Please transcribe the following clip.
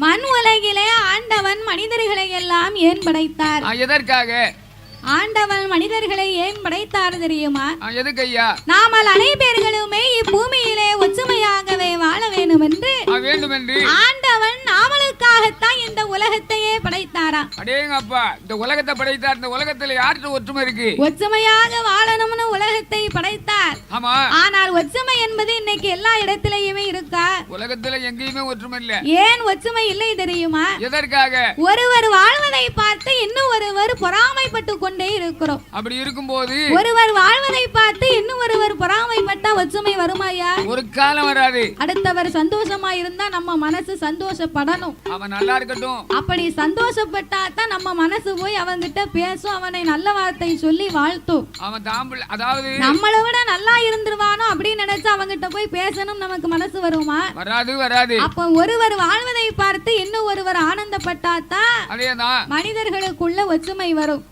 மண் உலகிலே ஆண்டவன் மனிதர்களை எல்லாம் ஏன் படைத்தார்? எதற்காக ஆண்டவன் மனிதர்களை ஏன் படைத்தார் தெரியுமா? எதுக்கு ஐயா? நாமல் அனைவர்களுமே இப்பூமியிலே ஒற்றுமையாகவே வாழ வேண்டும் என்று ஆண்டவன் நாமளுக்காகத்தான் இந்த உலகத்தையே படைத்தாரா. அடேங்கப்பா, இந்த உலகத்தை படைத்தார். இந்த உலகத்துல யாருக்கு ஒற்றுமை இருக்கு? ஒற்றுமையாக வாழணும்னு உலகத்தை படைத்தார். ஆமா. ஆனால் ஒற்றுமை என்பது இன்னைக்கு எல்லா இடத்திலேயுமே இருக்கா? உலகத்துல எங்கேயுமே ஒற்றுமை இல்ல. ஏன் ஒற்றுமை இல்லை தெரியுமா? எதற்காக? ஒருவர் வாழ்வதை பார்த்து இன்னும் ஒருவர் பொறாமைப்பட்டு கொண்டே இருக்கிறோம். அப்படி இருக்கும்போது ஒருவர் வாழ்வதை பார்த்து இன்னும் ஒருவர் பொறாமைப்பட்டா ஒற்றுமை வருமாயா? ஒரு காலம் வராது. அடுத்தவர் சந்தோஷமா இருந்தா நம்ம மனசு சந்தோஷப்படணும். அவன் நல்லா இருக்கட்டும். அப்படி சந்தோஷப்பட்டா தான் நம்ம மனசு போய் அவன்கிட்ட பேசும், அவனை நல்ல வார்த்தை சொல்லி வாழ்த்தும். அவன் தாம்பல், அதாவது நம்மளை விட நல்லா இருந்துருவானோ அப்படின்னு நினைச்சு அவங்கிட்ட போய் பேசணும் நமக்கு மனசு வருமா? வராது வராது. அப்ப ஒருவர் வாழ்வதை பார்த்து இன்னும் ஒருவர் ஆனந்தப்பட்டாதான் அதேதான் மனிதர்களுக்குள்ள ஒற்றுமை வரும்.